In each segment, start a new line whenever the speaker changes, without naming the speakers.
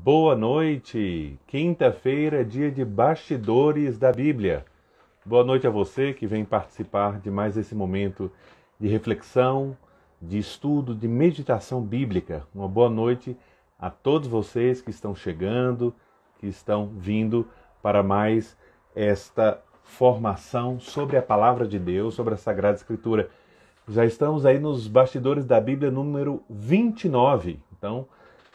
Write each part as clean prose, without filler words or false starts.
Boa noite! Quinta-feira é dia de bastidores da Bíblia. Boa noite a você que vem participar de mais esse momento de reflexão, de estudo, de meditação bíblica. Uma boa noite a todos vocês que estão chegando, que estão vindo para mais esta formação sobre a Palavra de Deus, sobre a Sagrada Escritura. Já estamos aí nos bastidores da Bíblia número 29. Então,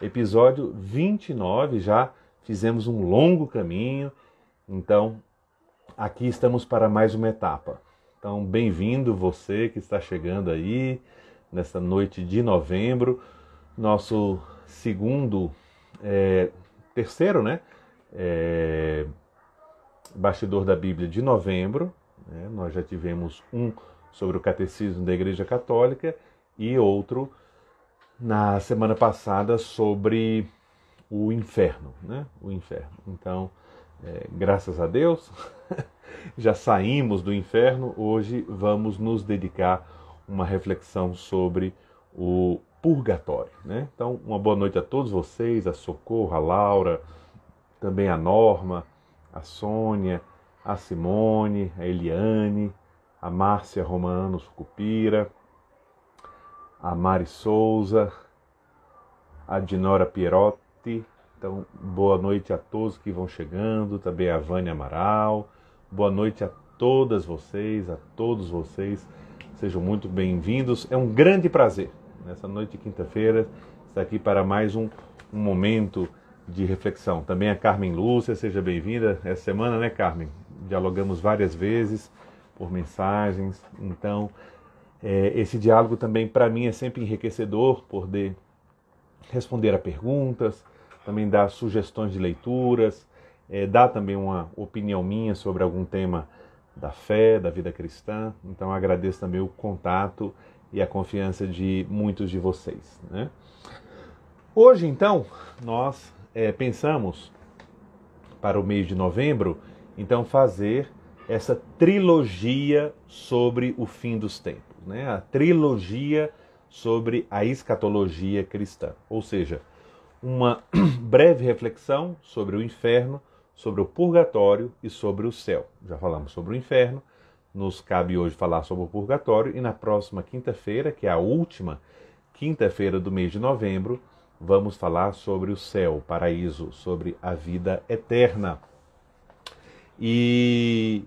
episódio 29, já fizemos um longo caminho. Então, aqui estamos para mais uma etapa. Então, bem-vindo você que está chegando aí, nessa noite de novembro. Nosso terceiro, bastidor da Bíblia de novembro. Nós já tivemos um sobre o Catecismo da Igreja Católica e outro na semana passada sobre o inferno, O inferno. Então, graças a Deus, já saímos do inferno. Hoje vamos nos dedicar a uma reflexão sobre o purgatório, Então, uma boa noite a todos vocês, a Socorro, a Laura, também a Norma, a Sônia, a Simone, a Eliane, a Márcia Romano Sucupira, a Mari Souza, a Dinora Pierotti. Então, boa noite a todos que vão chegando, também a Vânia Amaral. Boa noite a todas vocês, a todos vocês. Sejam muito bem-vindos. É um grande prazer, nessa noite de quinta-feira, estar aqui para mais um momento de reflexão. Também a Carmen Lúcia, seja bem-vinda. Essa semana, Carmen? Dialogamos várias vezes por mensagens. Então, esse diálogo também para mim é sempre enriquecedor, poder responder a perguntas, também dar sugestões de leituras, dar também uma opinião minha sobre algum tema da fé, da vida cristã. Então agradeço também o contato e a confiança de muitos de vocês, Hoje, então, nós pensamos para o mês de novembro, então, fazer essa trilogia sobre o fim dos tempos, A trilogia sobre a escatologia cristã. Ou seja, uma breve reflexão sobre o inferno, sobre o purgatório e sobre o céu. Já falamos sobre o inferno, nos cabe hoje falar sobre o purgatório, e na próxima quinta-feira, que é a última quinta-feira do mês de novembro, vamos falar sobre o céu, o paraíso, sobre a vida eterna. E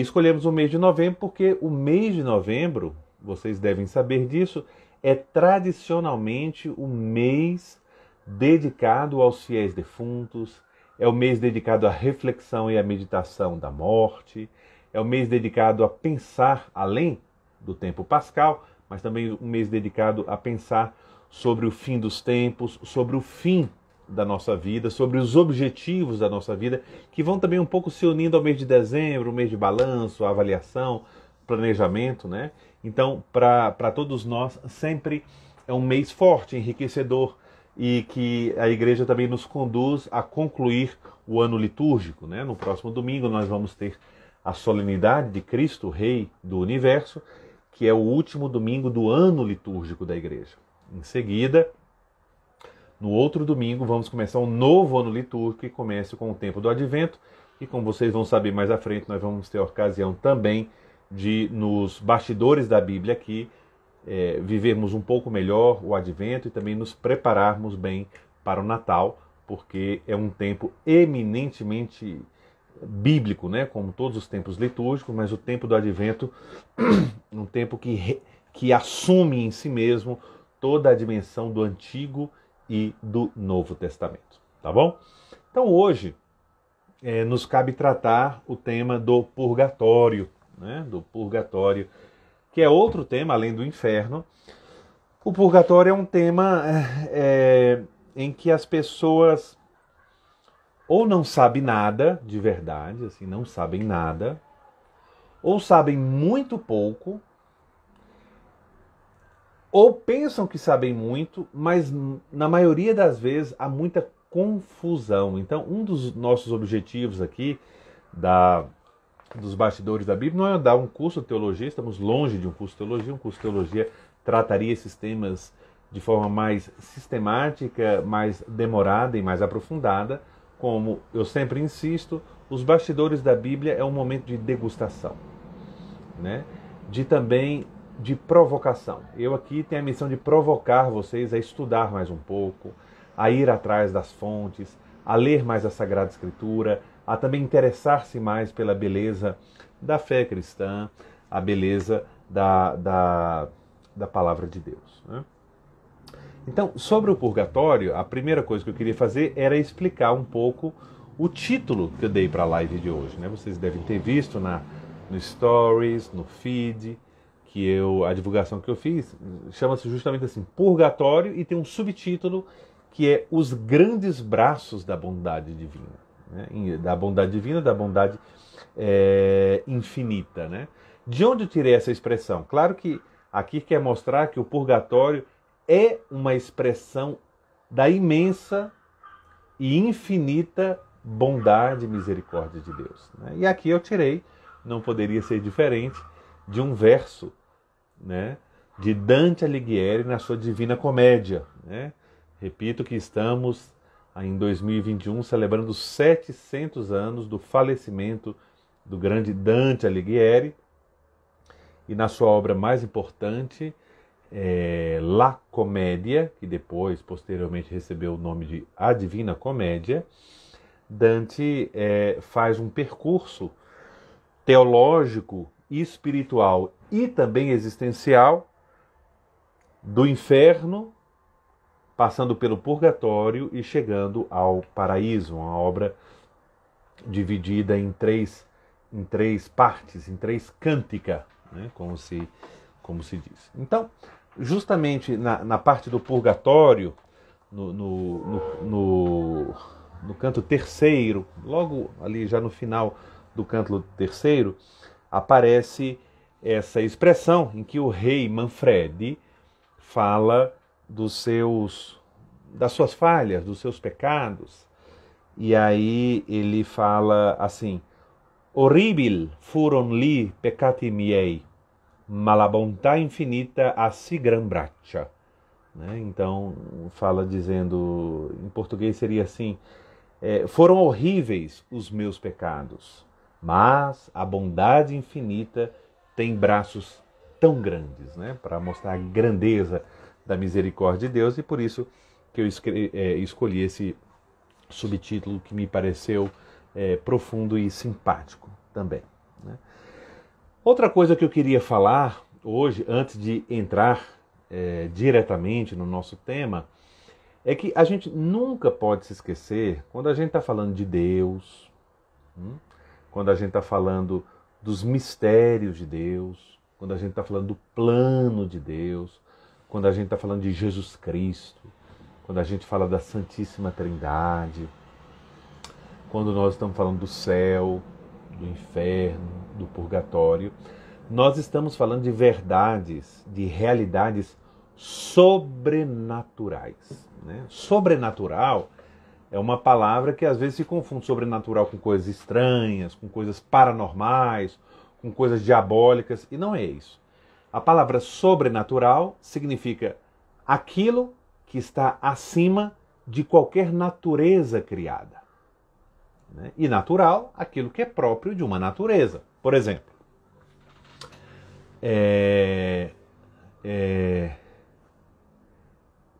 escolhemos o mês de novembro porque o mês de novembro, vocês devem saber disso, é tradicionalmente o mês dedicado aos fiéis defuntos, é o mês dedicado à reflexão e à meditação da morte, é o mês dedicado a pensar além do tempo pascal, mas também um mês dedicado a pensar sobre o fim dos tempos, sobre o fim da nossa vida, sobre os objetivos da nossa vida, que vão também um pouco se unindo ao mês de dezembro, o mês de balanço, avaliação, planejamento, Então, para todos nós, sempre é um mês forte, enriquecedor, e que a igreja também nos conduz a concluir o ano litúrgico, No próximo domingo nós vamos ter a solenidade de Cristo, Rei do Universo, que é o último domingo do ano litúrgico da igreja. Em seguida, no outro domingo, vamos começar um novo ano litúrgico que começa com o tempo do Advento. E como vocês vão saber mais à frente, nós vamos ter a ocasião também de, nos bastidores da Bíblia aqui, vivermos um pouco melhor o Advento e também nos prepararmos bem para o Natal, porque é um tempo eminentemente bíblico, como todos os tempos litúrgicos, mas o tempo do Advento um tempo que assume em si mesmo toda a dimensão do Antigo e do Novo Testamento, tá bom? Então hoje nos cabe tratar o tema do purgatório, Do purgatório, que é outro tema além do inferno. O purgatório é um tema em que as pessoas ou não sabem nada de verdade, assim, não sabem nada, ou sabem muito pouco, ou pensam que sabem muito, mas na maioria das vezes há muita confusão. Então, um dos nossos objetivos aqui dos bastidores da Bíblia não é dar um curso de teologia, estamos longe de um curso de teologia. Um curso de teologia trataria esses temas de forma mais sistemática, mais demorada e mais aprofundada. Como eu sempre insisto, os bastidores da Bíblia é um momento de degustação, né? Também de provocação. Eu aqui tenho a missão de provocar vocês a estudar mais um pouco, a ir atrás das fontes, a ler mais a Sagrada Escritura, a também interessar-se mais pela beleza da fé cristã, a beleza da palavra de Deus, né? Então, sobre o purgatório, a primeira coisa que eu queria fazer era explicar um pouco o título que eu dei para a live de hoje, né? Vocês devem ter visto no Stories, no feed, a divulgação que eu fiz, chama-se justamente assim, Purgatório, e tem um subtítulo que é Os Grandes Braços da Bondade Divina, né? Da bondade divina, da bondade infinita, né? De onde eu tirei essa expressão? Claro que aqui quer mostrar que o purgatório é uma expressão da imensa e infinita bondade e misericórdia de Deus, né? E aqui eu tirei, não poderia ser diferente, de um verso, né, de Dante Alighieri na sua Divina Comédia, né? Repito que estamos em 2021 celebrando os 700 anos do falecimento do grande Dante Alighieri, e na sua obra mais importante, La Commedia, que depois, posteriormente, recebeu o nome de A Divina Comédia, Dante faz um percurso teológico, espiritual e também existencial do inferno, passando pelo purgatório e chegando ao paraíso, uma obra dividida em três partes, em três cântica, né, como se diz. Então, justamente na parte do purgatório, no canto terceiro, logo ali já no final do canto terceiro, aparece essa expressão em que o rei Manfredi fala das suas falhas, dos seus pecados. E aí ele fala assim: Horribil furon li peccati miei, ma la bontà infinita a si gran braccia. Né? Então, fala dizendo, em português seria assim, foram horríveis os meus pecados, mas a bondade infinita tem braços tão grandes, né? Para mostrar a grandeza da misericórdia de Deus, e por isso que eu escolhi esse subtítulo que me pareceu profundo e simpático também, né? Outra coisa que eu queria falar hoje, antes de entrar diretamente no nosso tema, é que a gente nunca pode se esquecer, quando a gente está falando de Deus, quando a gente está falando dos mistérios de Deus, quando a gente está falando do plano de Deus, quando a gente está falando de Jesus Cristo, quando a gente fala da Santíssima Trindade, quando nós estamos falando do céu, do inferno, do purgatório, nós estamos falando de verdades, de realidades sobrenaturais, né? Sobrenatural é uma palavra que às vezes se confunde sobrenatural com coisas estranhas, com coisas paranormais, com coisas diabólicas, e não é isso. A palavra sobrenatural significa aquilo que está acima de qualquer natureza criada, né? E natural, aquilo que é próprio de uma natureza. Por exemplo,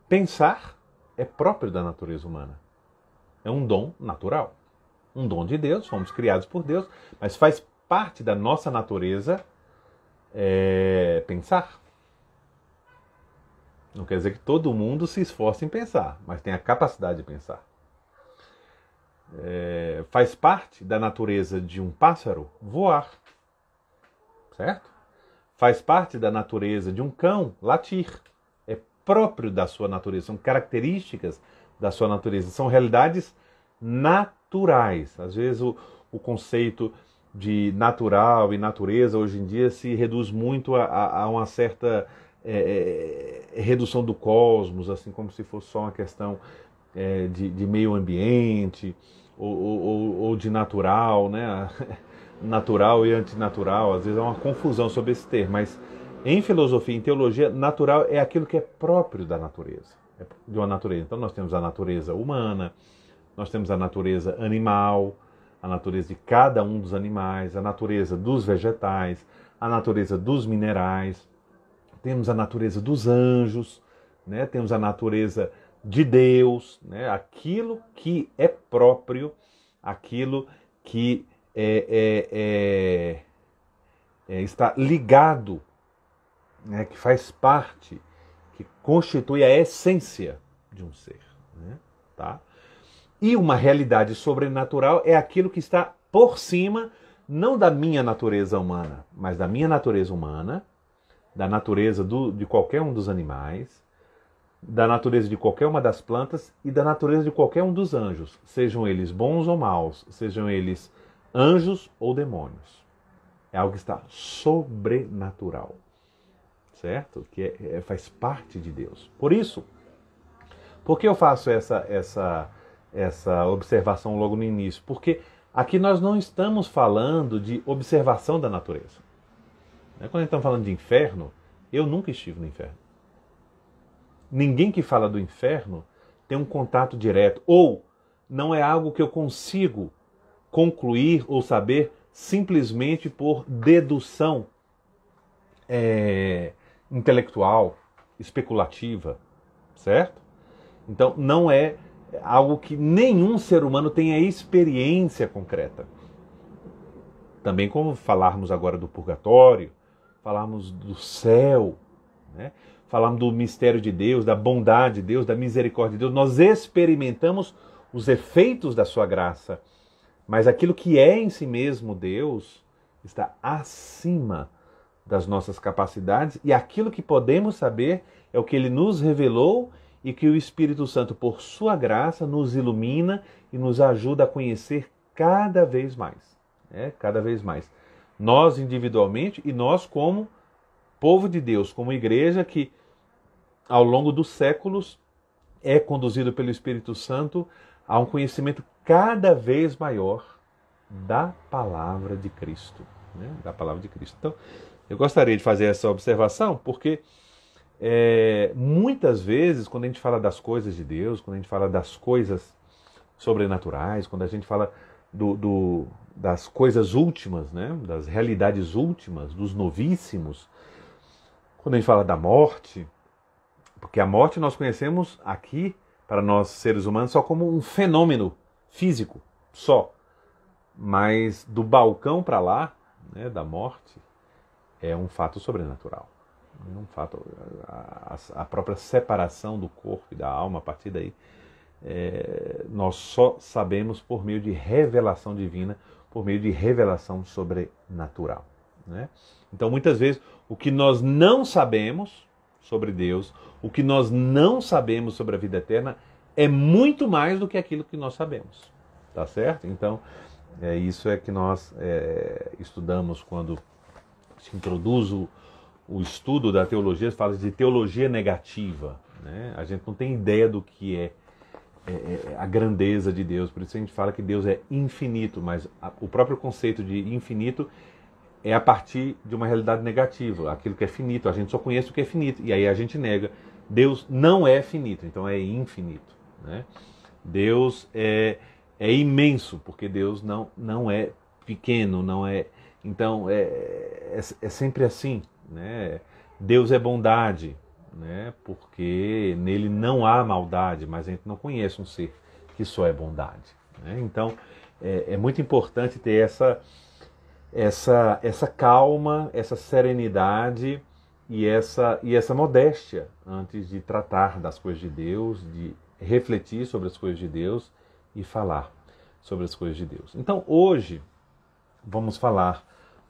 pensar é próprio da natureza humana. É um dom natural. Um dom de Deus, fomos criados por Deus, mas faz parte da nossa natureza pensar. Não quer dizer que todo mundo se esforce em pensar, mas tem a capacidade de pensar. Faz parte da natureza de um pássaro voar, certo? Faz parte da natureza de um cão latir. É próprio da sua natureza, são características da sua natureza, são realidades naturais. Às vezes o conceito de natural e natureza hoje em dia se reduz muito a uma certa redução do cosmos, assim como se fosse só uma questão de meio ambiente ou de natural, né? Natural e antinatural, às vezes é uma confusão sobre esse termo, mas Em filosofia e em teologia, natural é aquilo que é próprio da natureza, de uma natureza. Então nós temos a natureza humana, nós temos a natureza animal, a natureza de cada um dos animais, a natureza dos vegetais, a natureza dos minerais, temos a natureza dos anjos, né? Temos a natureza de Deus, né? Aquilo que é próprio, aquilo que está ligado, né? Que faz parte, que constitui a essência de um ser, né? Tá? E uma realidade sobrenatural é aquilo que está por cima, não da minha natureza humana, mas da minha natureza humana, da natureza de qualquer um dos animais, da natureza de qualquer uma das plantas e da natureza de qualquer um dos anjos, sejam eles bons ou maus, sejam eles anjos ou demônios. É algo que está sobrenatural, certo? Que faz parte de Deus. Por isso, por que eu faço essa observação logo no início? Porque aqui nós não estamos falando de observação da natureza. Quando estamos falando de inferno, eu nunca estive no inferno. Ninguém que fala do inferno tem um contato direto, ou não é algo que eu consigo concluir ou saber simplesmente por dedução intelectual, especulativa, certo? Então não é algo que nenhum ser humano tenha experiência concreta. Também como falarmos agora do purgatório, falarmos do céu, né? Falarmos do mistério de Deus, da bondade de Deus, da misericórdia de Deus. Nós experimentamos os efeitos da sua graça, mas aquilo que é em si mesmo Deus está acima das nossas capacidades, e aquilo que podemos saber é o que Ele nos revelou e que o Espírito Santo, por sua graça, nos ilumina e nos ajuda a conhecer cada vez mais. Cada vez mais. Nós individualmente e nós como povo de Deus, como igreja que ao longo dos séculos é conduzido pelo Espírito Santo a um conhecimento cada vez maior da palavra de Cristo. Da palavra de Cristo. Então, eu gostaria de fazer essa observação porque muitas vezes, quando a gente fala das coisas de Deus, quando a gente fala das coisas sobrenaturais, quando a gente fala das coisas últimas, né? Das realidades últimas, dos novíssimos, quando a gente fala da morte, porque a morte nós conhecemos aqui, para nós seres humanos, só como um fenômeno físico, só. Mas do balcão para lá, né, da morte, é um fato sobrenatural. É um fato, a própria separação do corpo e da alma, a partir daí, nós só sabemos por meio de revelação divina, por meio de revelação sobrenatural. Né? Então, muitas vezes, o que nós não sabemos sobre Deus, o que nós não sabemos sobre a vida eterna, é muito mais do que aquilo que nós sabemos. Tá certo? Então, isso é que nós estudamos quando se introduz o estudo da teologia, se fala de teologia negativa. Né? A gente não tem ideia do que é a grandeza de Deus, por isso a gente fala que Deus é infinito, mas o próprio conceito de infinito é a partir de uma realidade negativa, aquilo que é finito, a gente só conhece o que é finito, e aí a gente nega. Deus não é finito, então é infinito. Né? Deus é imenso, porque Deus não é pequeno, não é. Então é sempre assim. Né? Deus é bondade, né? Porque nele não há maldade, mas a gente não conhece um ser que só é bondade. Né? Então é muito importante ter essa calma, essa serenidade e essa modéstia antes de tratar das coisas de Deus, de refletir sobre as coisas de Deus e falar sobre as coisas de Deus. Então hoje vamos falar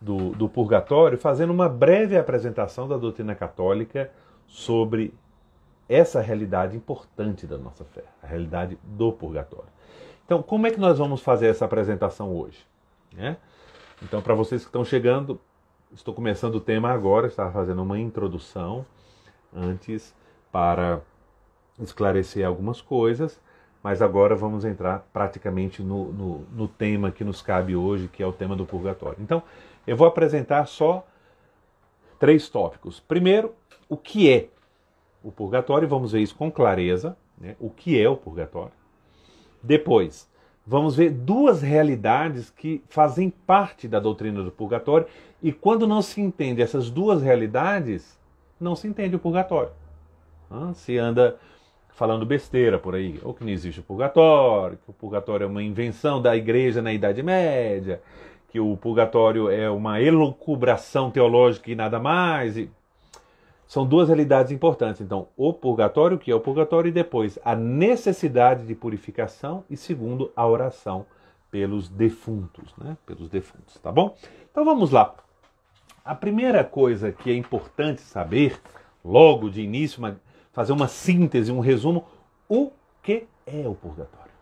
do purgatório, fazendo uma breve apresentação da doutrina católica sobre essa realidade importante da nossa fé, a realidade do purgatório. Então, como é que nós vamos fazer essa apresentação hoje? Né? Então, para vocês que estão chegando, estou começando o tema agora, estava fazendo uma introdução antes para esclarecer algumas coisas, mas agora vamos entrar praticamente no tema que nos cabe hoje, que é o tema do purgatório. Então, eu vou apresentar só 3 tópicos. Primeiro, o que é o purgatório? Vamos ver isso com clareza, né? O que é o purgatório. Depois, vamos ver 2 realidades que fazem parte da doutrina do purgatório, e quando não se entende essas 2 realidades, não se entende o purgatório. Se anda falando besteira por aí, ou que não existe o purgatório, que o purgatório é uma invenção da igreja na Idade Média, que o purgatório é uma elucubração teológica e nada mais. São 2 realidades importantes. Então, o purgatório, o que é o purgatório, e depois a necessidade de purificação, e segundo, a oração pelos defuntos, né? Pelos defuntos, tá bom? Então vamos lá. A primeira coisa que é importante saber, logo de início, fazer uma síntese, um resumo, o que é o purgatório?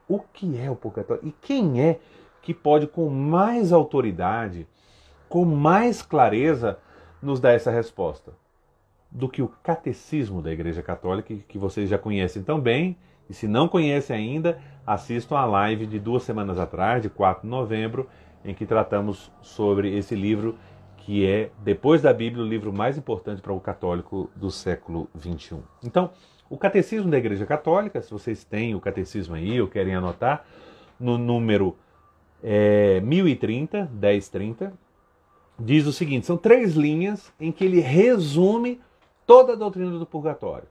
O que é o purgatório? E quem é que pode, com mais autoridade, com mais clareza, nos dar essa resposta? Do que o catecismo da Igreja Católica, que vocês já conhecem tão bem, e se não conhecem ainda, assistam a live de 2 semanas atrás, de 4 de novembro, em que tratamos sobre esse livro, que é, depois da Bíblia, o livro mais importante para o católico do século XXI. Então, o Catecismo da Igreja Católica, se vocês têm o catecismo aí ou querem anotar, no número 1030, 1030, diz o seguinte, são 3 linhas em que ele resume toda a doutrina do purgatório.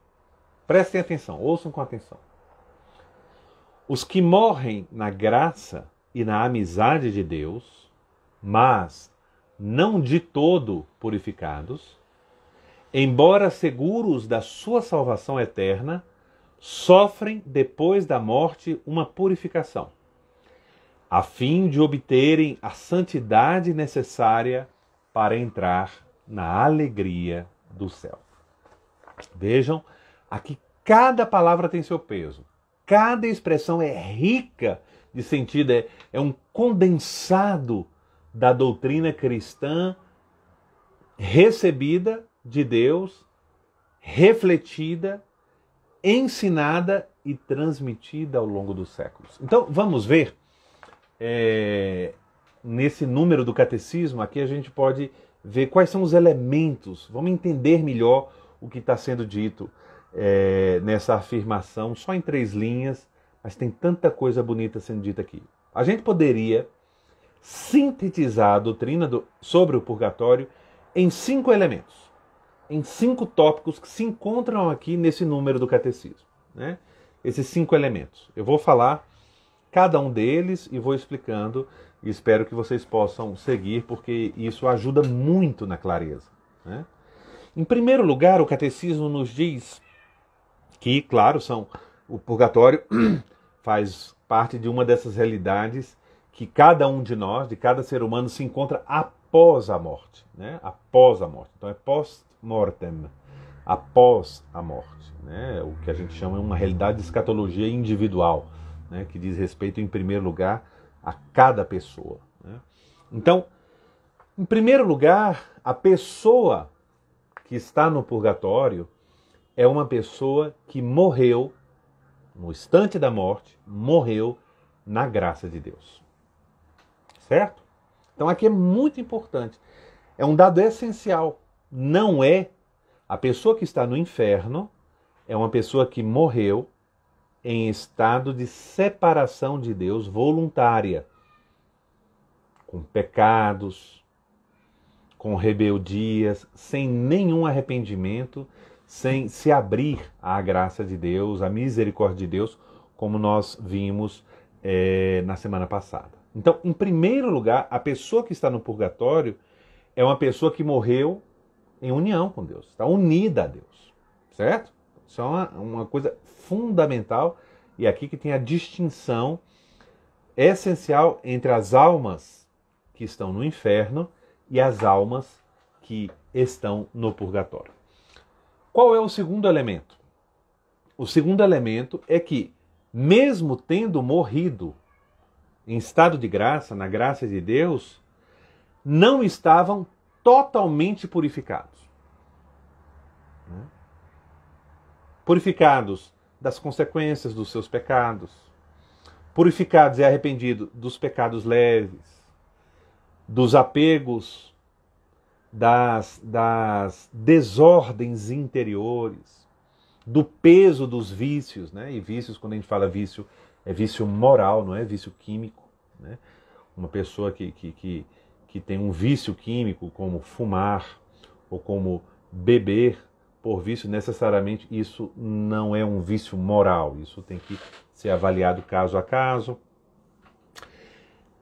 Prestem atenção, ouçam com atenção. Os que morrem na graça e na amizade de Deus, mas não de todo purificados, embora seguros da sua salvação eterna, sofrem depois da morte uma purificação, a fim de obterem a santidade necessária para entrar na alegria do céu. Vejam, aqui cada palavra tem seu peso, cada expressão é rica de sentido, é um condensado da doutrina cristã recebida de Deus, refletida, ensinada e transmitida ao longo dos séculos. Então, vamos ver, nesse número do catecismo, aqui a gente pode ver quais são os elementos, vamos entender melhor o que está sendo dito nessa afirmação, só em 3 linhas, mas tem tanta coisa bonita sendo dita aqui. A gente poderia sintetizar a doutrina sobre o purgatório em 5 elementos, em 5 tópicos que se encontram aqui nesse número do catecismo, né? Esses 5 elementos. Eu vou falar cada um deles e vou explicando, e espero que vocês possam seguir, porque isso ajuda muito na clareza, né? Em primeiro lugar, o catecismo nos diz que, claro, o purgatório faz parte de uma dessas realidades que cada um de nós, de cada ser humano, se encontra após a morte, né? Após a morte. Então é post-mortem, após a morte, né? O que a gente chama de uma realidade de escatologia individual, né? Que diz respeito, em primeiro lugar, a cada pessoa, né? Então, em primeiro lugar, a pessoa que está no purgatório é uma pessoa que morreu, no instante da morte, morreu na graça de Deus. Certo? Então aqui é muito importante. É um dado essencial. Não é a pessoa que está no inferno, é uma pessoa que morreu em estado de separação de Deus voluntária, com pecados, com rebeldias, sem nenhum arrependimento, sem se abrir à graça de Deus, à misericórdia de Deus, como nós vimos na semana passada. Então, em primeiro lugar, a pessoa que está no purgatório é uma pessoa que morreu em união com Deus, está unida a Deus, certo? Isso é uma coisa fundamental, e aqui que tem a distinção essencial entre as almas que estão no inferno e as almas que estão no purgatório. Qual é o segundo elemento? O segundo elemento é que, mesmo tendo morrido em estado de graça, na graça de Deus, não estavam totalmente purificados. Purificados das consequências dos seus pecados, purificados e arrependidos dos pecados leves, dos apegos, das desordens interiores, do peso dos vícios, né? E vícios, quando a gente fala vício, é vício moral, não é vício químico, né? Uma pessoa que tem um vício químico, como fumar ou como beber por vício, necessariamente isso não é um vício moral. Isso tem que ser avaliado caso a caso.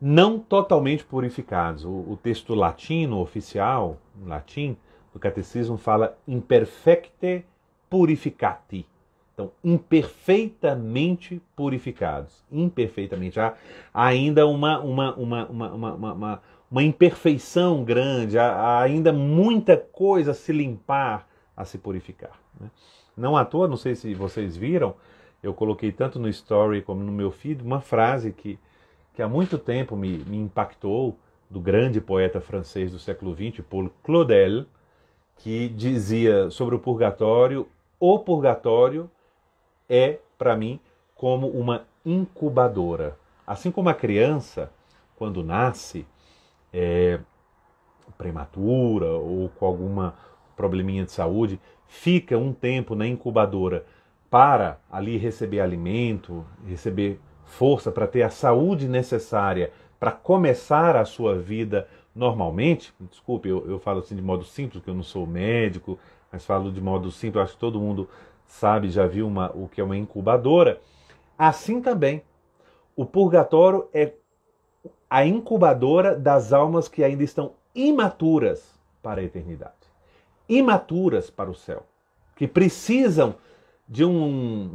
Não totalmente purificados. O texto latino, oficial, em latim, do catecismo, fala imperfecte purificati. Então, imperfeitamente purificados. Imperfeitamente. Há ainda uma imperfeição grande, há ainda muita coisa a se limpar, a se purificar, né? Não à toa, não sei se vocês viram, eu coloquei tanto no story como no meu feed, uma frase que há muito tempo me impactou, do grande poeta francês do século XX, Paul Claudel, que dizia sobre o purgatório é, para mim, como uma incubadora. Assim como a criança, quando nasce, prematura ou com alguma probleminha de saúde, fica um tempo na incubadora para ali receber alimento, receber força para ter a saúde necessária para começar a sua vida normalmente. Desculpe, eu falo assim de modo simples, porque eu não sou médico, mas falo de modo simples, eu acho que todo mundo sabe, já viu o que é uma incubadora. Assim também, o purgatório é a incubadora das almas que ainda estão imaturas para a eternidade, imaturas para o céu, que precisam de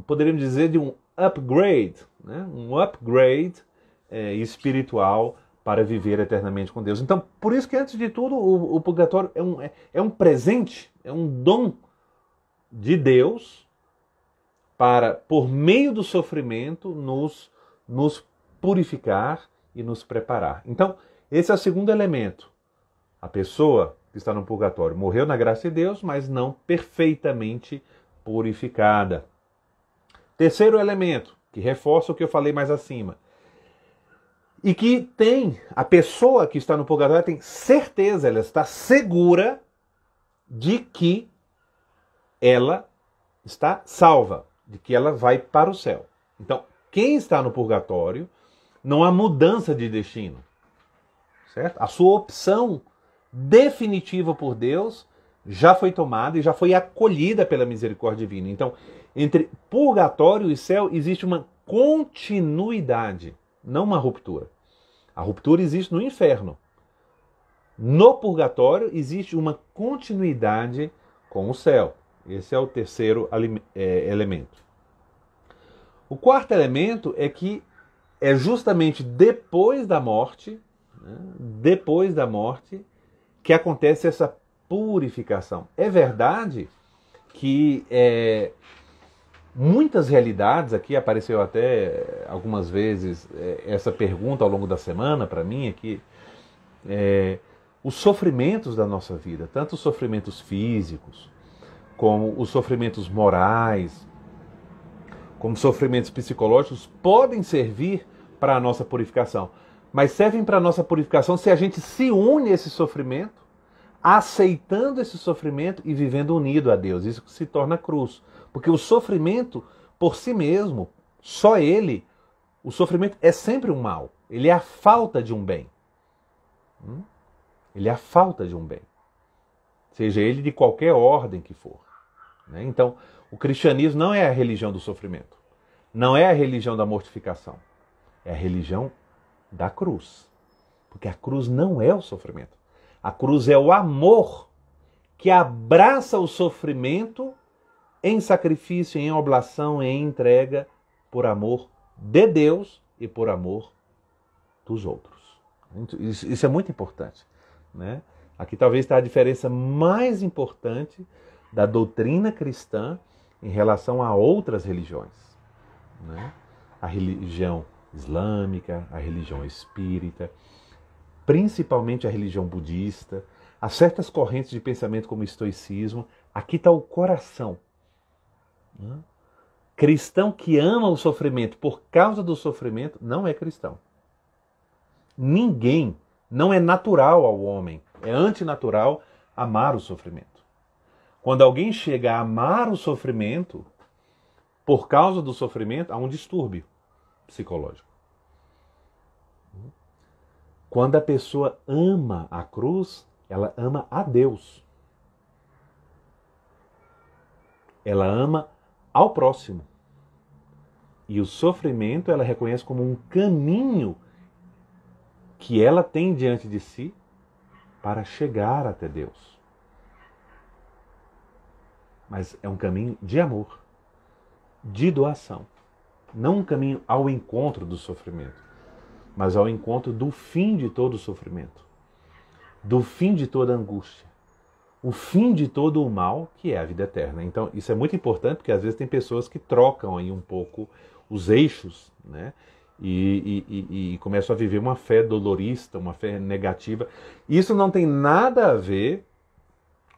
poderíamos dizer, de um upgrade, né? Um upgrade espiritual para viver eternamente com Deus. Então, por isso que antes de tudo, o purgatório é um presente, é um dom de Deus para, por meio do sofrimento, nos purificar e nos preparar. Então, esse é o segundo elemento. A pessoa que está no purgatório morreu na graça de Deus, mas não perfeitamente purificada. Terceiro elemento, que reforça o que eu falei mais acima, e que a pessoa que está no purgatório tem certeza, ela está segura de que ela está salva, de que ela vai para o céu. Então, quem está no purgatório, não há mudança de destino, certo? A sua opção definitiva por Deus já foi tomada e já foi acolhida pela misericórdia divina. Então, entre purgatório e céu existe uma continuidade, não uma ruptura. A ruptura existe no inferno. No purgatório existe uma continuidade com o céu. Esse é o terceiro elemento. O quarto elemento é que é justamente depois da morte, né, depois da morte, que acontece essa purificação. É verdade que muitas realidades, aqui apareceu até algumas vezes essa pergunta ao longo da semana para mim, aqui, os sofrimentos da nossa vida, tanto os sofrimentos físicos, como os sofrimentos morais, como sofrimentos psicológicos, podem servir para a nossa purificação. Mas servem para a nossa purificação se a gente se une a esse sofrimento, aceitando esse sofrimento e vivendo unido a Deus. Isso se torna cruz. Porque o sofrimento, por si mesmo, só ele, o sofrimento é sempre um mal. Ele é a falta de um bem. Ele é a falta de um bem. Seja ele de qualquer ordem que for. Então, o cristianismo não é a religião do sofrimento. Não é a religião da mortificação. É a religião da cruz. Porque a cruz não é o sofrimento. A cruz é o amor que abraça o sofrimento em sacrifício, em oblação, em entrega, por amor de Deus e por amor dos outros. Isso é muito importante, né? Aqui talvez está a diferença mais importante da doutrina cristã em relação a outras religiões, né? A religião islâmica, a religião espírita, principalmente a religião budista, há certas correntes de pensamento como o estoicismo. Aqui está o coração. Cristão que ama o sofrimento por causa do sofrimento não é cristão. Ninguém, não é natural ao homem, é antinatural amar o sofrimento. Quando alguém chega a amar o sofrimento, por causa do sofrimento, há um distúrbio psicológico. Quando a pessoa ama a cruz, ela ama a Deus. Ela ama ao próximo. E o sofrimento ela reconhece como um caminho que ela tem diante de si para chegar até Deus. Mas é um caminho de amor, de doação. Não um caminho ao encontro do sofrimento, mas ao encontro do fim de todo o sofrimento, do fim de toda a angústia, o fim de todo o mal, que é a vida eterna. Então, isso é muito importante, porque às vezes tem pessoas que trocam aí um pouco os eixos, né? E começam a viver uma fé dolorista, uma fé negativa. Isso não tem nada a ver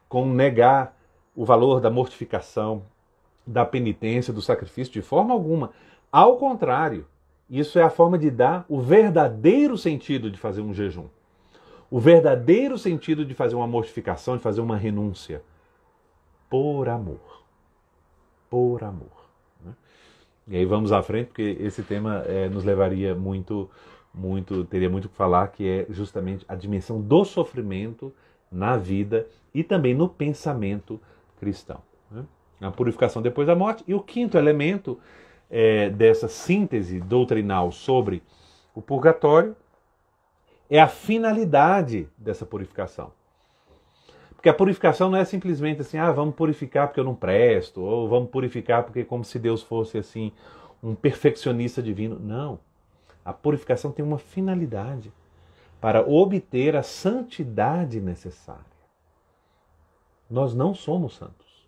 com negar o valor da mortificação, da penitência, do sacrifício, de forma alguma. Ao contrário, isso é a forma de dar o verdadeiro sentido de fazer um jejum. O verdadeiro sentido de fazer uma mortificação, de fazer uma renúncia. Por amor. Por amor. Né? E aí vamos à frente, porque esse tema nos levaria teria muito o que falar, que é justamente a dimensão do sofrimento na vida e também no pensamento cristão. Né? A purificação depois da morte. E o quinto elemento dessa síntese doutrinal sobre o purgatório é a finalidade dessa purificação. Porque a purificação não é simplesmente assim, vamos purificar porque eu não presto, ou vamos purificar porque como se Deus fosse assim um perfeccionista divino. Não. A purificação tem uma finalidade para obter a santidade necessária. Nós não somos santos.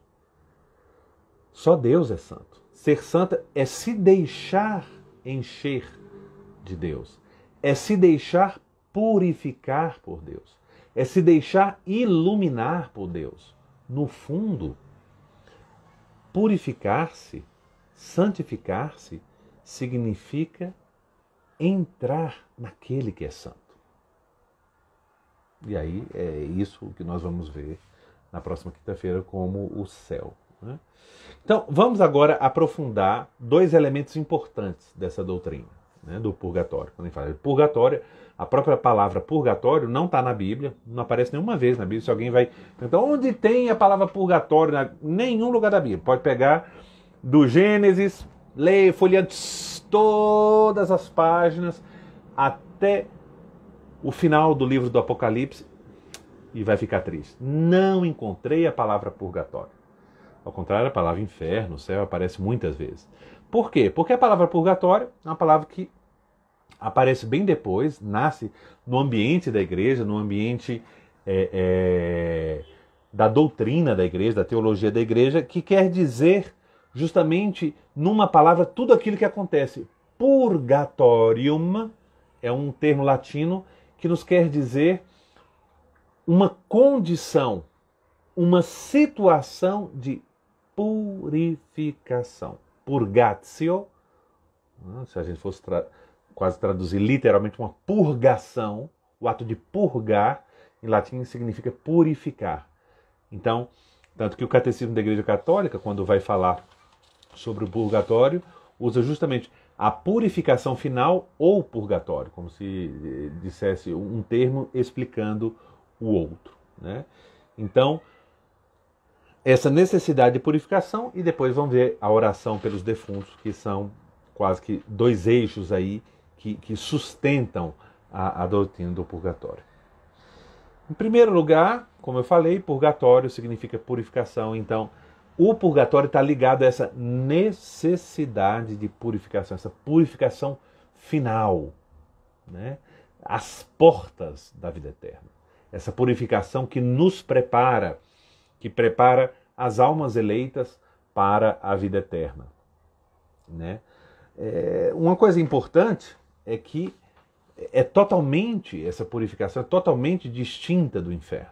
Só Deus é santo. Ser santa é se deixar encher de Deus. É se deixar purificar por Deus. É se deixar iluminar por Deus. No fundo, purificar-se, santificar-se, significa entrar naquele que é santo. E aí é isso que nós vamos ver na próxima quinta-feira como o céu. Né? Então, vamos agora aprofundar dois elementos importantes dessa doutrina, né, do purgatório. Quando a gente fala de purgatório, a própria palavra purgatório não está na Bíblia, não aparece nenhuma vez na Bíblia. Se alguém vai... Então, onde tem a palavra purgatório? Em nenhum lugar da Bíblia. Pode pegar do Gênesis, ler, folheando todas as páginas, até o final do livro do Apocalipse, e vai ficar triste. Não encontrei a palavra purgatório. Ao contrário, a palavra inferno, céu, aparece muitas vezes. Por quê? Porque a palavra purgatório é uma palavra que aparece bem depois, nasce no ambiente da igreja, no ambiente da doutrina da igreja, da teologia da igreja, que quer dizer justamente numa palavra tudo aquilo que acontece. Purgatorium é um termo latino que nos quer dizer uma condição, uma situação de purificação. Purgatio, se a gente fosse quase traduzir literalmente uma purgação, o ato de purgar, em latim significa purificar. Então, tanto que o Catecismo da Igreja Católica, quando vai falar sobre o purgatório, usa justamente a purificação final ou purgatório, como se dissesse um termo explicando o outro. Né? Então, essa necessidade de purificação, e depois vamos ver a oração pelos defuntos, que são quase que dois eixos aí que sustentam a doutrina do purgatório. Em primeiro lugar, como eu falei, purgatório significa purificação, então o purgatório está ligado a essa necessidade de purificação, essa purificação final, né? As portas da vida eterna. Essa purificação que nos prepara, que prepara as almas eleitas para a vida eterna. Né? Uma coisa importante é que essa purificação é totalmente distinta do inferno.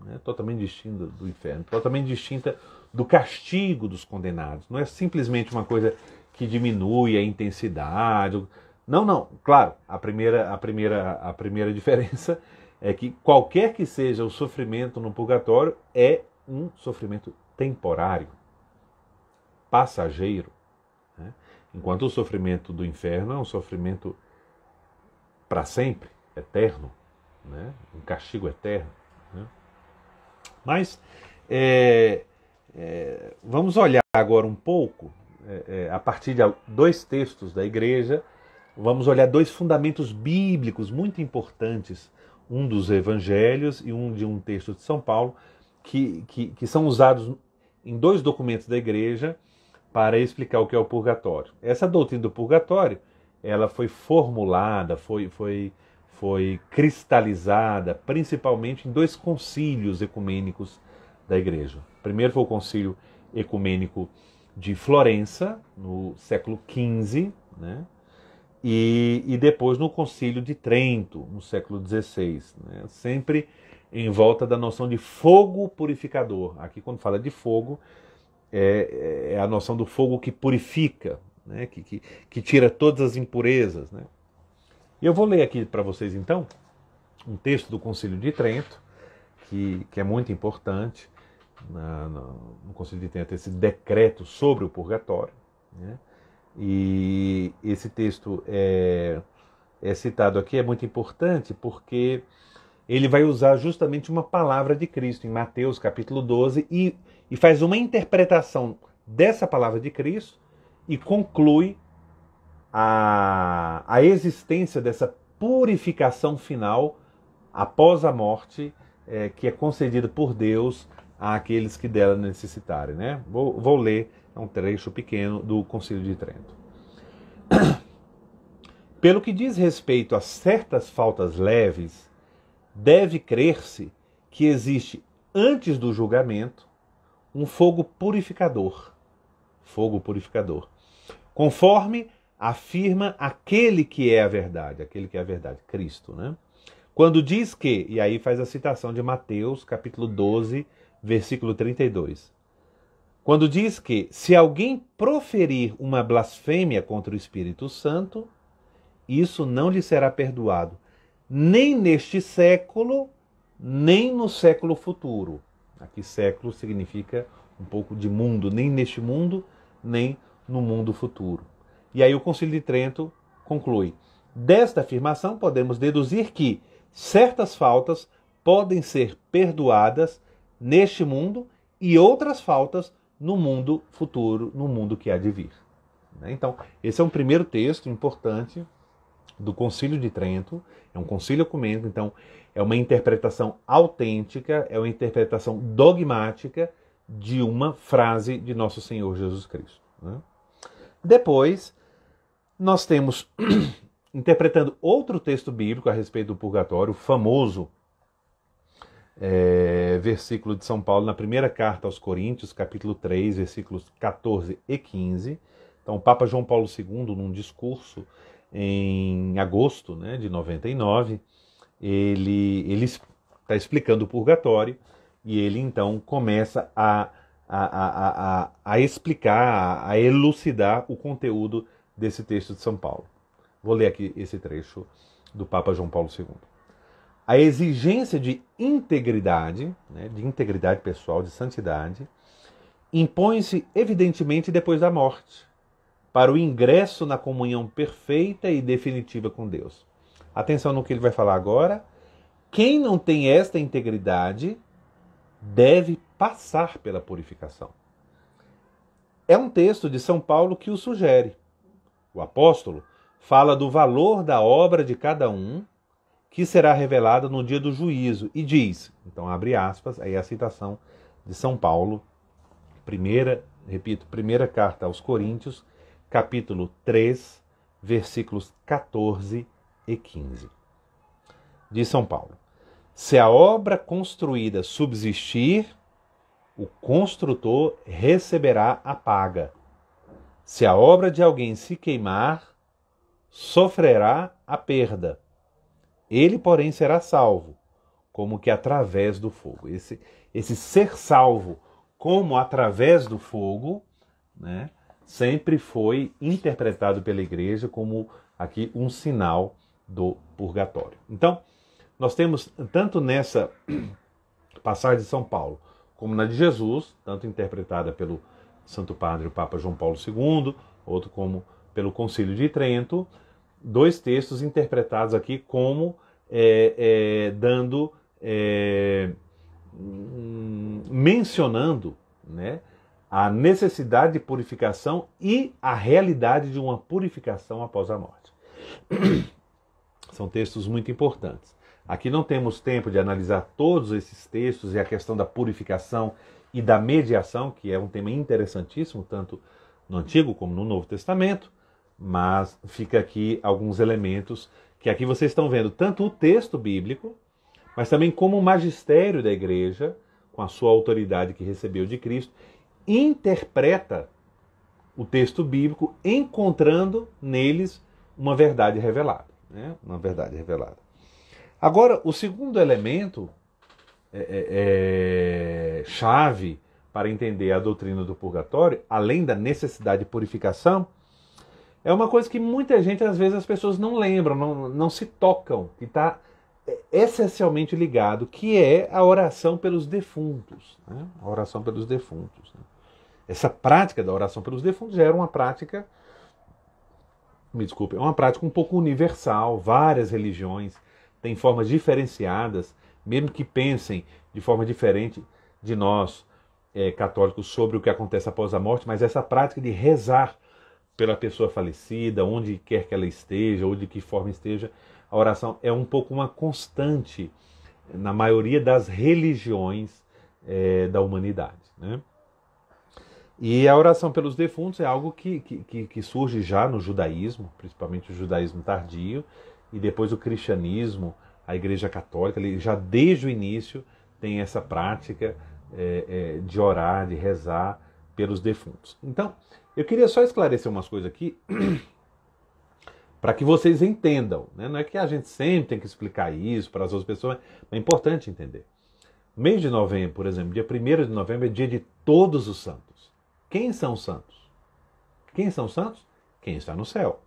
Né? Totalmente distinta do inferno, totalmente distinta do castigo dos condenados. Não é simplesmente uma coisa que diminui a intensidade. Não. Claro, a primeira diferença é que qualquer que seja o sofrimento no purgatório é um sofrimento temporário, passageiro, né? Enquanto o sofrimento do inferno é um sofrimento para sempre, eterno, né? Um castigo eterno, né? Mas vamos olhar agora um pouco, a partir de dois textos da igreja, vamos olhar dois fundamentos bíblicos muito importantes, um dos evangelhos e um de um texto de São Paulo, que são usados em dois documentos da igreja para explicar o que é o purgatório. Essa doutrina do purgatório, ela foi formulada, foi cristalizada, principalmente em dois concílios ecumênicos da igreja. O primeiro foi o concílio ecumênico de Florença, no século XV, né? E depois no concílio de Trento, no século XVI, né? Sempre em volta da noção de fogo purificador. Aqui, quando fala de fogo, é a noção do fogo que purifica, né? Que tira todas as impurezas, né? E eu vou ler aqui para vocês, então, um texto do Concílio de Trento, que é muito importante, no Concílio de Trento, esse decreto sobre o purgatório, né? E esse texto é citado aqui, é muito importante, porque ele vai usar justamente uma palavra de Cristo, em Mateus capítulo 12, e faz uma interpretação dessa palavra de Cristo e conclui a existência dessa purificação final após a morte, que é concedida por Deus àqueles que dela necessitarem, né? Vou ler um trecho pequeno do Concílio de Trento. Pelo que diz respeito a certas faltas leves, deve crer-se que existe, antes do julgamento, um fogo purificador, conforme afirma aquele que é a verdade, Cristo, né? Quando diz que, e aí faz a citação de Mateus, capítulo 12, versículo 32. Quando diz que, se alguém proferir uma blasfêmia contra o Espírito Santo, isso não lhe será perdoado, nem neste século, nem no século futuro. Aqui século significa um pouco de mundo, nem neste mundo, nem no mundo futuro. E aí o Concílio de Trento conclui: desta afirmação podemos deduzir que certas faltas podem ser perdoadas neste mundo e outras faltas no mundo futuro, no mundo que há de vir. Então, esse é um primeiro texto importante do Concílio de Trento, é um concílio ecumênico, então é uma interpretação autêntica, é uma interpretação dogmática de uma frase de Nosso Senhor Jesus Cristo, né? Depois, nós temos, interpretando outro texto bíblico a respeito do purgatório, o famoso versículo de São Paulo na primeira carta aos Coríntios, capítulo 3, versículos 14 e 15. Então, o Papa João Paulo II, num discurso em agosto, né, de 99, ele está explicando o purgatório e ele então começa a explicar, a elucidar o conteúdo desse texto de São Paulo. Vou ler aqui esse trecho do Papa João Paulo II. A exigência de integridade, né, de integridade pessoal, de santidade, impõe-se evidentemente depois da morte, para o ingresso na comunhão perfeita e definitiva com Deus. Atenção no que ele vai falar agora. Quem não tem esta integridade deve passar pela purificação. É um texto de São Paulo que o sugere. O apóstolo fala do valor da obra de cada um, que será revelada no dia do juízo, e diz, então abre aspas, aí a citação de São Paulo, primeira carta aos Coríntios, capítulo 3, versículos 14 e 15. Diz São Paulo: se a obra construída subsistir, o construtor receberá a paga. Se a obra de alguém se queimar, sofrerá a perda. Ele, porém, será salvo, como que através do fogo. Esse ser salvo como através do fogo, né, sempre foi interpretado pela igreja como aqui um sinal do purgatório. Então, nós temos, tanto nessa passagem de São Paulo, como na de Jesus, tanto interpretada pelo Santo Padre, o Papa João Paulo II, outro como pelo Concílio de Trento, dois textos interpretados aqui como mencionando, né, a necessidade de purificação e a realidade de uma purificação após a morte. São textos muito importantes. Aqui não temos tempo de analisar todos esses textos e a questão da purificação e da mediação, que é um tema interessantíssimo, tanto no Antigo como no Novo Testamento, mas fica aqui alguns elementos que aqui vocês estão vendo, tanto o texto bíblico, mas também como o magistério da igreja, com a sua autoridade que recebeu de Cristo, interpreta o texto bíblico, encontrando neles uma verdade revelada, né? Uma verdade revelada. Agora, o segundo elemento chave para entender a doutrina do purgatório, além da necessidade de purificação, é uma coisa que muita gente, às vezes, as pessoas não lembram, não se tocam, que está essencialmente ligado, que é a oração pelos defuntos, né? A oração pelos defuntos, né? Essa prática da oração pelos defuntos já era uma prática, me desculpe, é uma prática um pouco universal, várias religiões têm formas diferenciadas, mesmo que pensem de forma diferente de nós, católicos, sobre o que acontece após a morte, mas essa prática de rezar pela pessoa falecida, onde quer que ela esteja, ou de que forma esteja, a oração é um pouco uma constante na maioria das religiões da humanidade, né? E a oração pelos defuntos é algo que surge já no judaísmo, principalmente o judaísmo tardio, e depois o cristianismo, a Igreja Católica, já desde o início tem essa prática de orar, de rezar pelos defuntos. Então, eu queria só esclarecer umas coisas aqui para que vocês entendam, né? Não é que a gente sempre tem que explicar isso para as outras pessoas, mas é importante entender. Mês de novembro, por exemplo, dia 1º de novembro é dia de todos os santos. Quem são os santos? Quem são os santos? Quem está no céu.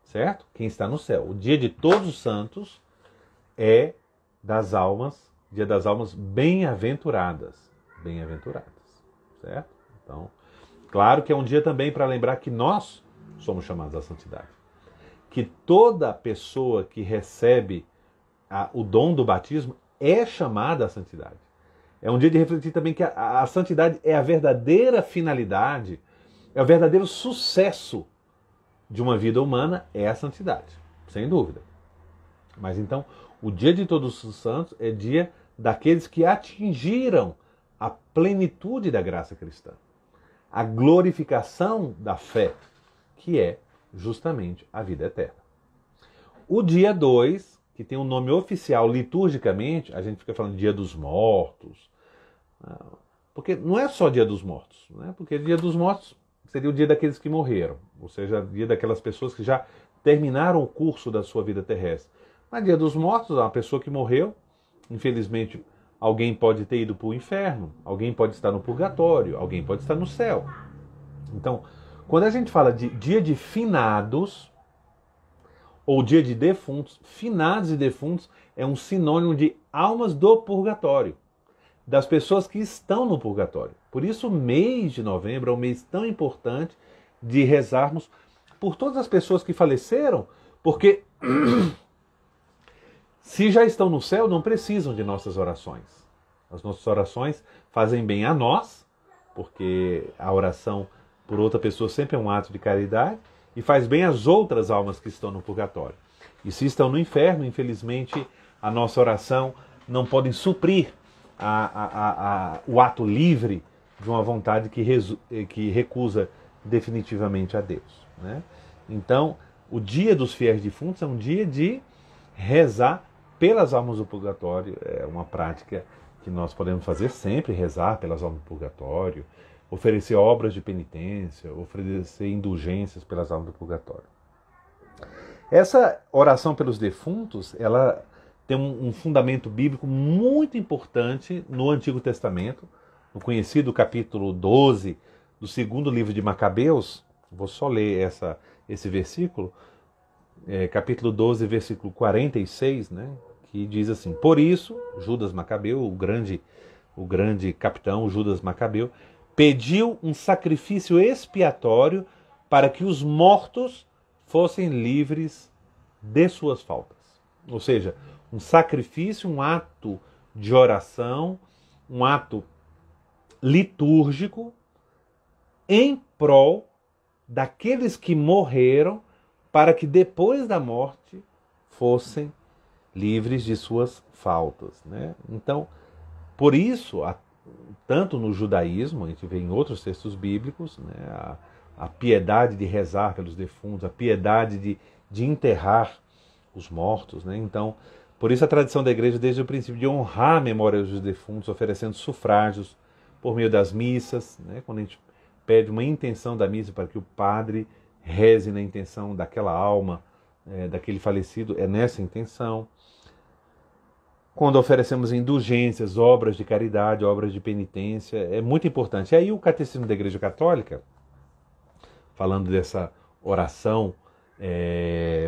Certo? Quem está no céu. O dia de todos os santos é das almas, dia das almas bem-aventuradas. Bem-aventuradas. Certo? Então, claro que é um dia também para lembrar que nós somos chamados à santidade. Que toda pessoa que recebe o dom do batismo é chamada à santidade. É um dia de refletir também que a santidade é a verdadeira finalidade, é o verdadeiro sucesso de uma vida humana, é a santidade, sem dúvida. Mas então, o dia de todos os santos é dia daqueles que atingiram a plenitude da graça cristã, a glorificação da fé, que é justamente a vida eterna. O dia 2, que tem um nome oficial liturgicamente, a gente fica falando Dia dos Mortos, porque não é só Dia dos Mortos, né? Porque Dia dos Mortos seria o dia daqueles que morreram, ou seja, o dia daquelas pessoas que já terminaram o curso da sua vida terrestre. Mas Dia dos Mortos, uma pessoa que morreu, infelizmente, alguém pode ter ido para o inferno, alguém pode estar no purgatório, alguém pode estar no céu. Então, quando a gente fala de dia de finados, ou dia de defuntos, finados e defuntos é um sinônimo de almas do purgatório, das pessoas que estão no purgatório. Por isso o mês de novembro é um mês tão importante de rezarmos por todas as pessoas que faleceram, porque se já estão no céu, não precisam de nossas orações. As nossas orações fazem bem a nós, porque a oração por outra pessoa sempre é um ato de caridade, e faz bem às outras almas que estão no purgatório. E se estão no inferno, infelizmente, a nossa oração não pode suprir o ato livre de uma vontade que recusa definitivamente a Deus, né? Então, o dia dos fiéis defuntos é um dia de rezar pelas almas do purgatório. É uma prática que nós podemos fazer sempre, rezar pelas almas do purgatório, oferecer obras de penitência, oferecer indulgências pelas almas do purgatório. Essa oração pelos defuntos, ela tem um fundamento bíblico muito importante no Antigo Testamento, no conhecido capítulo 12 do segundo livro de Macabeus. Vou só ler esse versículo, capítulo 12, versículo 46, né, que diz assim: por isso, Judas Macabeu, o grande capitão Judas Macabeu, pediu um sacrifício expiatório para que os mortos fossem livres de suas faltas. Ou seja, um sacrifício, um ato de oração, um ato litúrgico em prol daqueles que morreram, para que depois da morte fossem livres de suas faltas, né? Então, por isso, tanto no judaísmo, a gente vê em outros textos bíblicos, né, a piedade de rezar pelos defuntos, a piedade de enterrar os mortos, né? Então, por isso a tradição da igreja desde o princípio de honrar a memória dos defuntos, oferecendo sufrágios por meio das missas, né? Quando a gente pede uma intenção da missa para que o padre reze na intenção daquela alma, daquele falecido, é nessa intenção. Quando oferecemos indulgências, obras de caridade, obras de penitência, é muito importante. E aí o Catecismo da Igreja Católica, falando dessa oração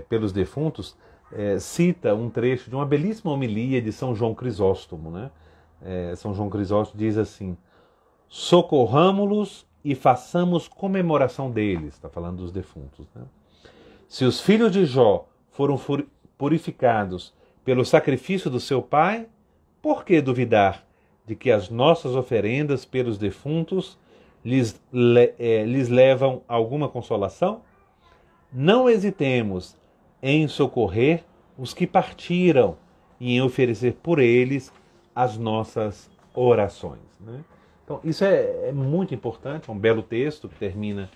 pelos defuntos, cita um trecho de uma belíssima homilia de São João Crisóstomo, né? São João Crisóstomo diz assim: socorramo-los e façamos comemoração deles. Está falando dos defuntos, né? Se os filhos de Jó foram purificados pelo sacrifício do seu pai, por que duvidar de que as nossas oferendas pelos defuntos lhes levam alguma consolação? Não hesitemos em socorrer os que partiram e em oferecer por eles as nossas orações, né? Então, isso é muito importante, é um belo texto que termina,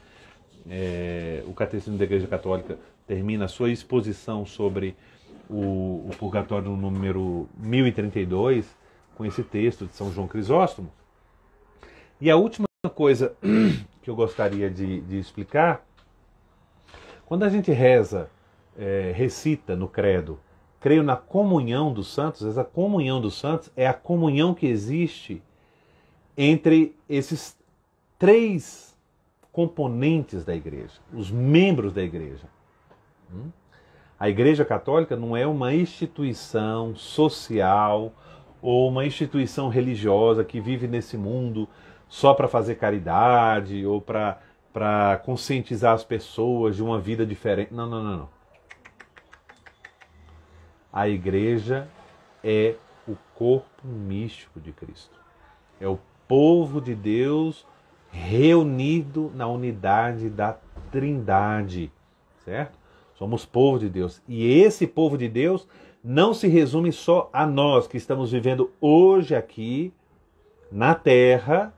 o Catecismo da Igreja Católica termina a sua exposição sobre o Purgatório número 1032, com esse texto de São João Crisóstomo. E a última coisa que eu gostaria de explicar, quando a gente reza, recita no credo, creio na comunhão dos santos, essa comunhão dos santos é a comunhão que existe entre esses três componentes da igreja, os membros da igreja. A Igreja Católica não é uma instituição social ou uma instituição religiosa que vive nesse mundo só para fazer caridade ou para conscientizar as pessoas de uma vida diferente. Não, não, não, não. A Igreja é o corpo místico de Cristo. É o povo de Deus reunido na unidade da Trindade, certo? Somos povo de Deus. E esse povo de Deus não se resume só a nós que estamos vivendo hoje aqui na Terra,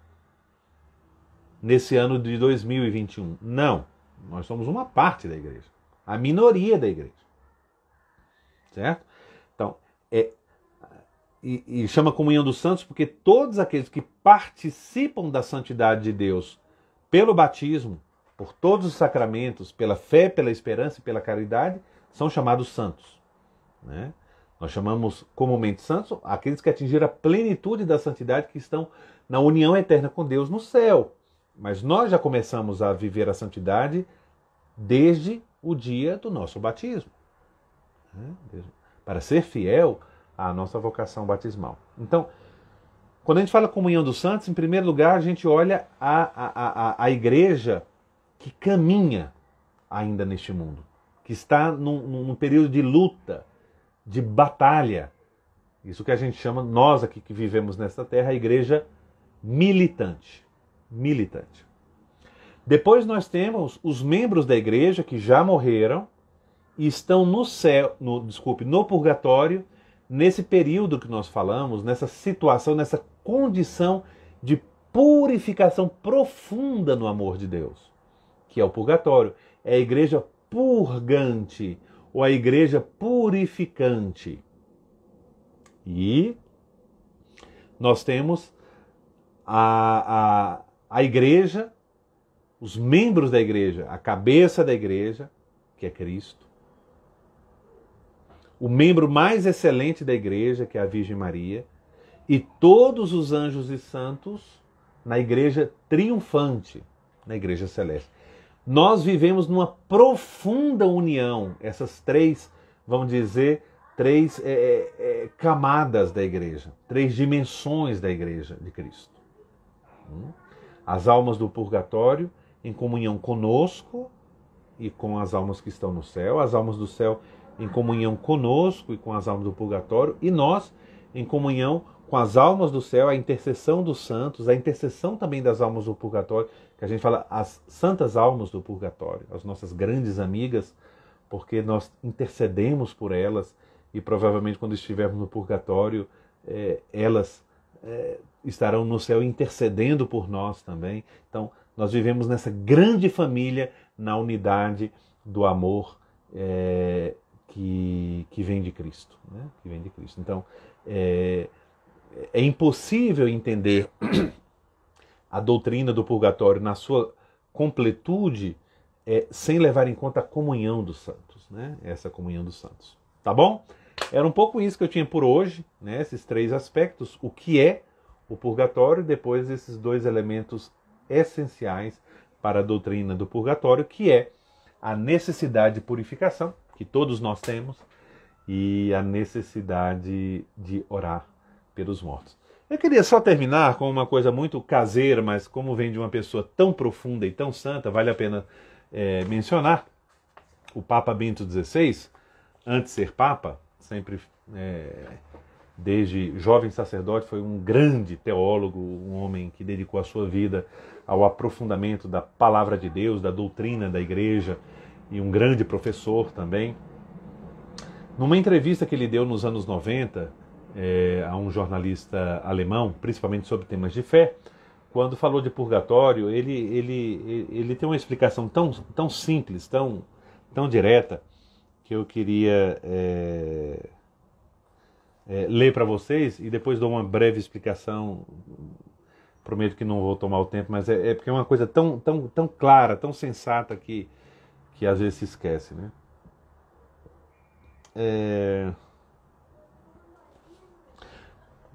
nesse ano de 2021. Não. Nós somos uma parte da igreja. A minoria da igreja. Certo? Então, e chama comunhão dos santos porque todos aqueles que participam da santidade de Deus pelo batismo, por todos os sacramentos, pela fé, pela esperança e pela caridade, são chamados santos, né? Nós chamamos comumente santos aqueles que atingiram a plenitude da santidade, que estão na união eterna com Deus no céu. Mas nós já começamos a viver a santidade desde o dia do nosso batismo, né? Para ser fiel à nossa vocação batismal. Então, quando a gente fala comunhão dos santos, em primeiro lugar a gente olha a igreja que caminha ainda neste mundo, que está num período de luta, de batalha. Isso que a gente chama, nós aqui que vivemos nessa terra, a igreja militante. Militante. Depois nós temos os membros da igreja que já morreram e estão no céu, no purgatório, nesse período que nós falamos, nessa situação, nessa condição de purificação profunda no amor de Deus, que é o purgatório. É a igreja purgante, ou a igreja purificante. E nós temos a igreja, os membros da igreja, a cabeça da igreja, que é Cristo. O membro mais excelente da igreja, que é a Virgem Maria. E todos os anjos e santos na igreja triunfante, na igreja celeste. Nós vivemos numa profunda união, essas três, vamos dizer, três camadas da igreja, três dimensões da igreja de Cristo. As almas do purgatório em comunhão conosco e com as almas que estão no céu, as almas do céu em comunhão conosco e com as almas do purgatório, e nós em comunhão com as almas do céu, a intercessão dos santos, a intercessão também das almas do purgatório, que a gente fala as santas almas do purgatório, as nossas grandes amigas, porque nós intercedemos por elas e provavelmente quando estivermos no purgatório, elas estarão no céu intercedendo por nós também. Então, nós vivemos nessa grande família, na unidade do amor que vem de Cristo, né? Que vem de Cristo. Então, é impossível entender a doutrina do purgatório na sua completude sem levar em conta a comunhão dos santos, né? Essa comunhão dos santos. Tá bom? Era um pouco isso que eu tinha por hoje, né? Esses três aspectos. O que é o purgatório, depois esses dois elementos essenciais para a doutrina do purgatório, que é a necessidade de purificação, que todos nós temos, e a necessidade de orar pelos mortos. Eu queria só terminar com uma coisa muito caseira, mas como vem de uma pessoa tão profunda e tão santa, vale a pena mencionar. O Papa Bento XVI, antes de ser Papa, sempre, desde jovem sacerdote, foi um grande teólogo, um homem que dedicou a sua vida ao aprofundamento da palavra de Deus, da doutrina da igreja, e um grande professor também. Numa entrevista que ele deu nos anos 90, a um jornalista alemão, principalmente sobre temas de fé, quando falou de purgatório, ele tem uma explicação tão simples, tão direta, que eu queria ler para vocês e depois dou uma breve explicação. Prometo que não vou tomar o tempo, mas porque é uma coisa tão clara, tão sensata que às vezes se esquece, né?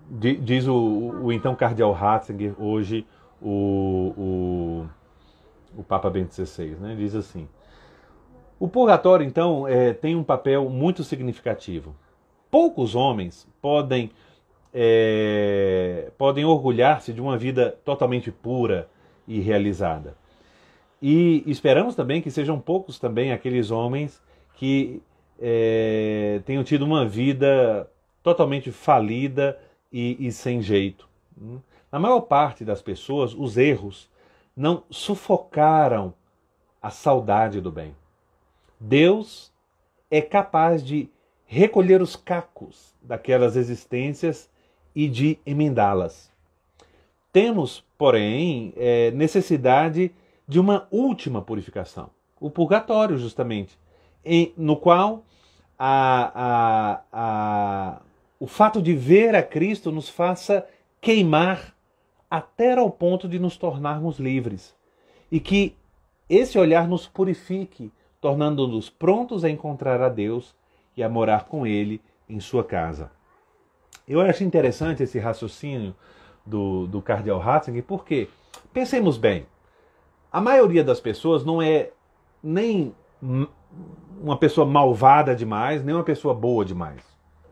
Diz o então cardeal Ratzinger, hoje o Papa Bento XVI, né? Diz assim: o purgatório, então, tem um papel muito significativo. Poucos homens podem orgulhar-se de uma vida totalmente pura e realizada. E esperamos também que sejam poucos também aqueles homens que tenham tido uma vida totalmente falida e sem jeito. Na maior parte das pessoas, os erros não sufocaram a saudade do bem. Deus é capaz de recolher os cacos daquelas existências e de emendá-las. Temos, porém, necessidade de uma última purificação, o purgatório, justamente, no qual o fato de ver a Cristo nos faça queimar até ao ponto de nos tornarmos livres. E que esse olhar nos purifique, tornando-nos prontos a encontrar a Deus e a morar com Ele em sua casa. Eu acho interessante esse raciocínio do cardeal Ratzinger, porque, pensemos bem, a maioria das pessoas não é nem uma pessoa malvada demais, nem uma pessoa boa demais,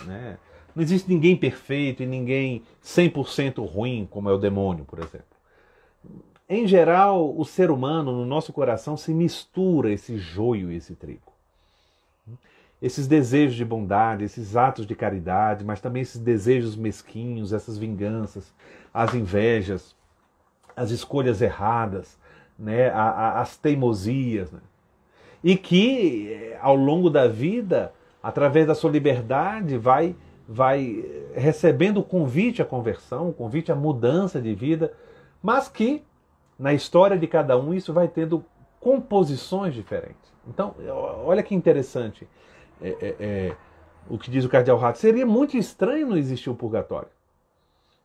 né? Não existe ninguém perfeito e ninguém 100% ruim, como é o demônio, por exemplo. Em geral, o ser humano, no nosso coração, se mistura esse joio e esse trigo. Esses desejos de bondade, esses atos de caridade, mas também esses desejos mesquinhos, essas vinganças, as invejas, as escolhas erradas, né, as teimosias, né? E que, ao longo da vida, através da sua liberdade, vai recebendo o convite à conversão, o convite à mudança de vida, mas que, na história de cada um, isso vai tendo composições diferentes. Então, olha que interessante o que diz o cardeal Ratzinger. Seria muito estranho não existir o purgatório.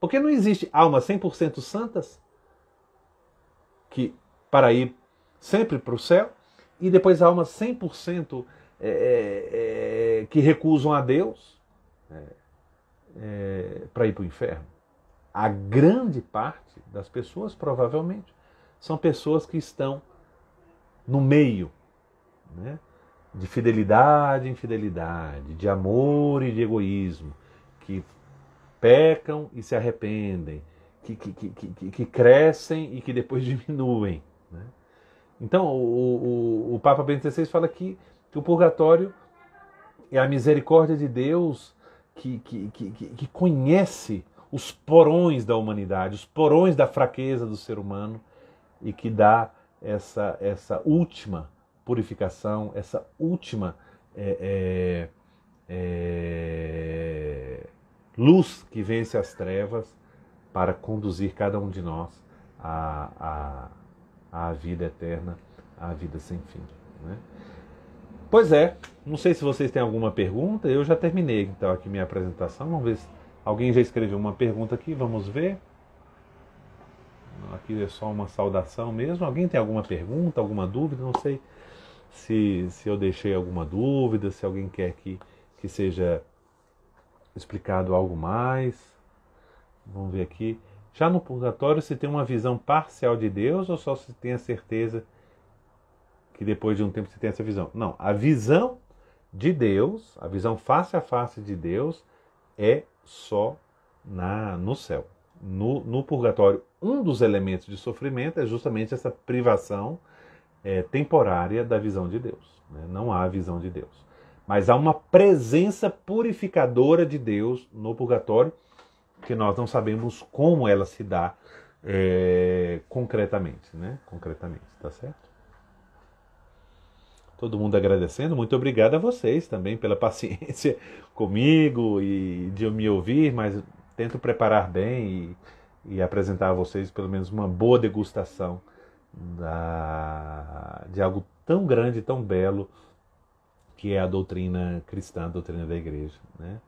Porque não existe almas 100% santas que para ir sempre para o céu, e depois almas 100% que recusam a Deus para ir para o inferno. A grande parte das pessoas, provavelmente, são pessoas que estão no meio, né? de fidelidade em fidelidade, de amor e de egoísmo, que pecam e se arrependem, que crescem e que depois diminuem, né? Então, o Papa Bento XVI fala que o purgatório é a misericórdia de Deus que conhece os porões da humanidade, os porões da fraqueza do ser humano e que dá essa última purificação, essa última luz que vence as trevas para conduzir cada um de nós à vida eterna, à vida sem fim, né? Pois é, não sei se vocês têm alguma pergunta, eu já terminei então aqui minha apresentação, vamos ver se alguém já escreveu uma pergunta aqui, vamos ver. Aqui é só uma saudação mesmo. Alguém tem alguma pergunta, alguma dúvida? Não sei se eu deixei alguma dúvida, se alguém quer que seja explicado algo mais. Vamos ver aqui. Já no purgatório se tem uma visão parcial de Deus ou só se tem a certeza que depois de um tempo se tem essa visão? Não, a visão de Deus, a visão face a face de Deus é só no céu. No purgatório, um dos elementos de sofrimento é justamente essa privação temporária da visão de Deus, né? Não há visão de Deus. Mas há uma presença purificadora de Deus no purgatório, que nós não sabemos como ela se dá concretamente, né? Concretamente, tá certo? Todo mundo agradecendo, muito obrigado a vocês também pela paciência comigo e de me ouvir, mas tento preparar bem e apresentar a vocês pelo menos uma boa degustação de algo tão grande, tão belo, que é a doutrina cristã, a doutrina da igreja, né?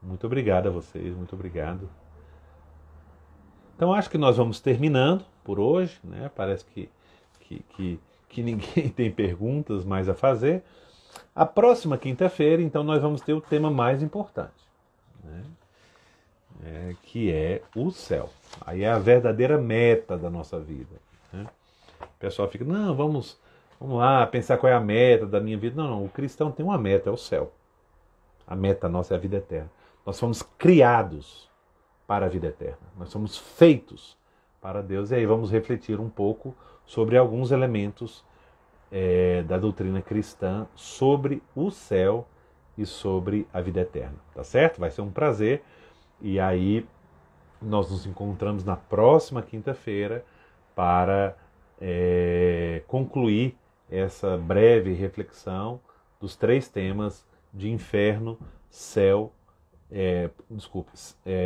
Muito obrigado a vocês, muito obrigado. Então acho que nós vamos terminando por hoje, né? Parece que ninguém tem perguntas mais a fazer. A próxima quinta-feira, então, nós vamos ter o tema mais importante, né? Que é o céu. Aí é a verdadeira meta da nossa vida, né? O pessoal fica, não, vamos lá pensar qual é a meta da minha vida. Não, o cristão tem uma meta, é o céu. A meta nossa é a vida eterna. Nós fomos criados para a vida eterna. Nós somos feitos para Deus. E aí vamos refletir um pouco sobre alguns elementos da doutrina cristã sobre o céu e sobre a vida eterna. Tá certo? Vai ser um prazer. E aí nós nos encontramos na próxima quinta-feira para concluir essa breve reflexão dos 3 temas de inferno, céu,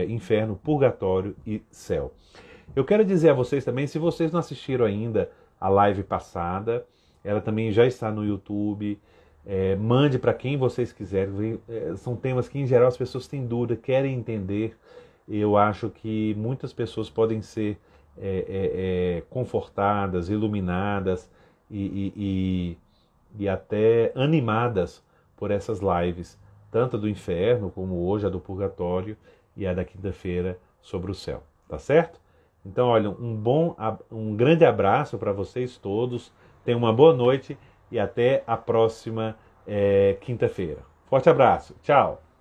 inferno, purgatório e céu. Eu quero dizer a vocês também, se vocês não assistiram ainda a live passada, ela também já está no YouTube, mande para quem vocês quiserem, são temas que em geral as pessoas têm dúvida, querem entender. Eu acho que muitas pessoas podem ser confortadas, iluminadas e até animadas por essas lives, tanto do inferno como hoje a do purgatório e a da quinta-feira sobre o céu, tá certo? Então, olha, um grande abraço para vocês todos, tenham uma boa noite e até a próxima quinta-feira. Forte abraço, tchau!